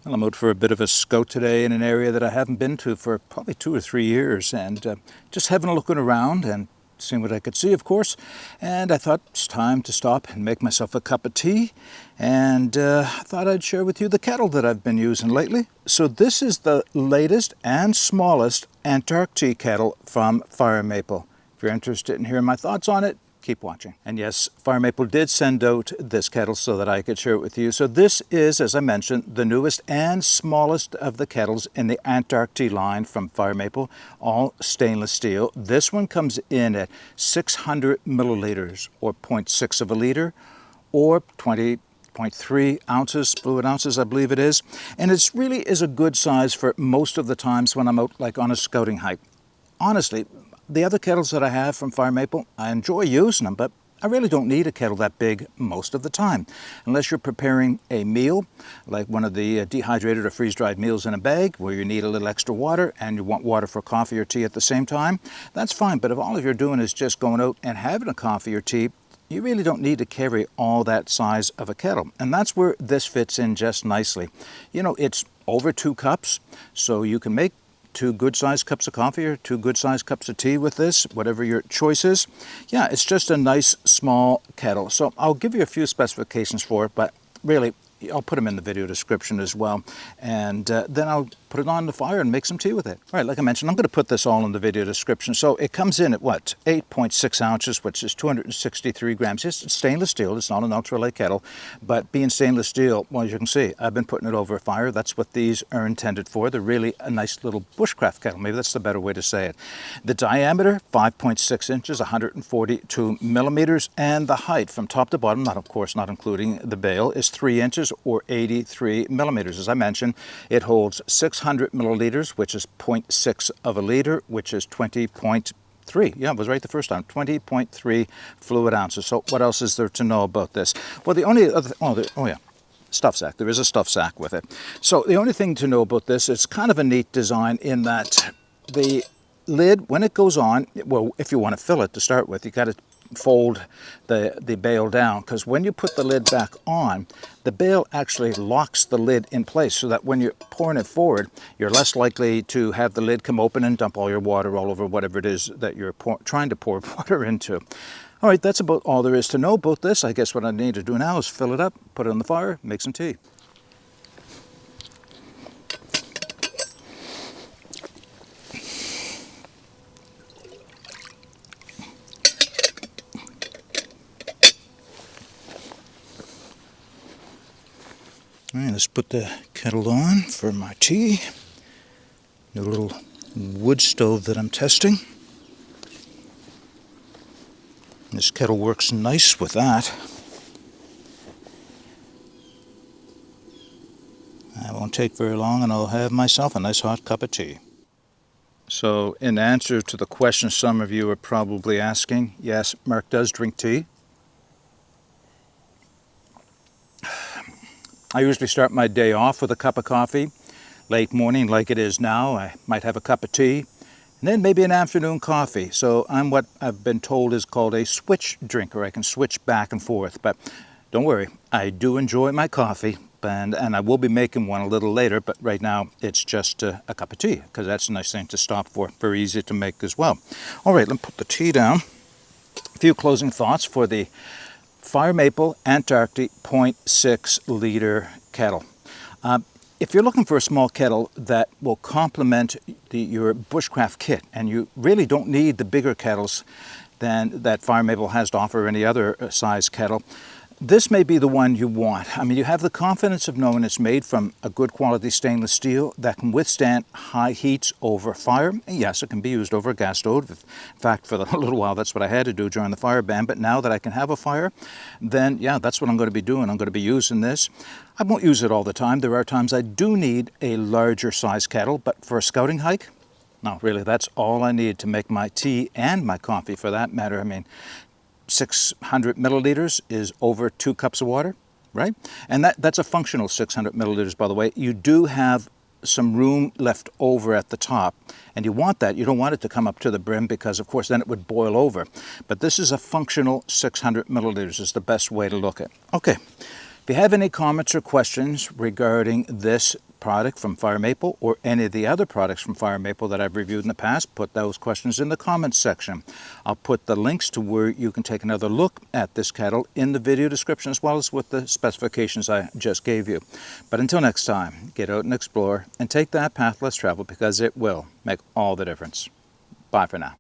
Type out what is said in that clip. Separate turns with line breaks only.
Well, I'm out for a bit of a scout today in an area that I haven't been to for probably 2 or 3 years, and just having a looking around and seeing what I could see, of course. And I thought it's time to stop and make myself a cup of tea, and I thought I'd share with you the kettle that I've been using lately. So this is the latest and smallest Antarcti kettle from Fire Maple. If you're interested in hearing my thoughts on it, keep watching. And yes, Fire Maple did send out this kettle so that I could share it with you. So this is, as I mentioned, the newest and smallest of the kettles in the Antarcti line from Fire Maple, all stainless steel. This one comes in at 600 milliliters, or 0.6 of a liter, or 20.3 ounces, fluid ounces, I believe it is. And it really is a good size for most of the times when I'm out like on a scouting hike. Honestly, the other kettles that I have from Fire Maple, I enjoy using them, but I really don't need a kettle that big most of the time. Unless you're preparing a meal, like one of the dehydrated or freeze-dried meals in a bag, where you need a little extra water and you want water for coffee or tea at the same time, that's fine. But if all you're doing is just going out and having a coffee or tea, you really don't need to carry all that size of a kettle. And that's where this fits in just nicely. You know, it's over 2 cups, so you can make 2 good-sized cups of coffee or 2 good-sized cups of tea with this, whatever your choice is. Yeah, it's just a nice small kettle. So I'll give you a few specifications for it, but really, I'll put them in the video description as well. And then I'll put it on the fire and make some tea with it. All right, like I mentioned, I'm going to put this all in the video description. So it comes in at what? 8.6 ounces, which is 263 grams. It's stainless steel. It's not an ultralight kettle. But being stainless steel, well, as you can see, I've been putting it over a fire. That's what these are intended for. They're really a nice little bushcraft kettle. Maybe that's the better way to say it. The diameter, 5.6 inches, 142 millimeters. And the height from top to bottom, not of course not including the bail, is 3 inches or 83 millimeters. As I mentioned, it holds 600 milliliters, which is 0.6 of a liter, which is 20.3. Yeah, I was right the first time. 20.3 fluid ounces. So what else is there to know about this? Well, the only other, oh yeah, stuff sack. There is a stuff sack with it. So the only thing to know about this, it's kind of a neat design in that the lid, when it goes on, well, if you want to fill it to start with, you got to fold the bail down, because when you put the lid back on, the bail actually locks the lid in place so that when you're pouring it forward, you're less likely to have the lid come open and dump all your water all over whatever it is that you're trying to pour water into. All right, that's about all there is to know about this. I guess what I need to do now is fill it up, put it on the fire, make some tea. All right, let's put the kettle on for my tea. The little wood stove that I'm testing. This kettle works nice with that. It won't take very long and I'll have myself a nice hot cup of tea. So in answer to the question some of you are probably asking, yes, Mark does drink tea. I usually start my day off with a cup of coffee. Late morning, like it is now, I might have a cup of tea, and then maybe an afternoon coffee. So I'm what I've been told is called a switch drinker. I can switch back and forth, but don't worry, I do enjoy my coffee, and I will be making one a little later, but right now it's just a cup of tea, because that's a nice thing to stop for, very easy to make as well. All right, let me put the tea down. A few closing thoughts for the Fire Maple Antarcti 0.6 liter kettle. If you're looking for a small kettle that will complement your bushcraft kit, and you really don't need the bigger kettles than that Fire Maple has to offer, any other size kettle, this may be the one you want. I mean, you have the confidence of knowing it's made from a good quality stainless steel that can withstand high heats over fire. And yes, it can be used over a gas stove. In fact, for a little while, that's what I had to do during the fire ban. But now that I can have a fire, then yeah, that's what I'm going to be doing. I'm going to be using this. I won't use it all the time. There are times I do need a larger size kettle, but for a scouting hike, no, really, that's all I need to make my tea and my coffee for that matter. I mean, 600 milliliters is over 2 cups of water, right? And that's a functional 600 milliliters, by the way. You do have some room left over at the top, and you want that. You don't want it to come up to the brim, because of course then it would boil over. But this is a functional 600 milliliters is the best way to look at it. Okay, if you have any comments or questions regarding this product from Fire Maple or any of the other products from Fire Maple that I've reviewed in the past, put those questions in the comments section. I'll put the links to where you can take another look at this kettle in the video description, as well as with the specifications I just gave you. But until next time, get out and explore and take that path less traveled, because it will make all the difference. Bye for now.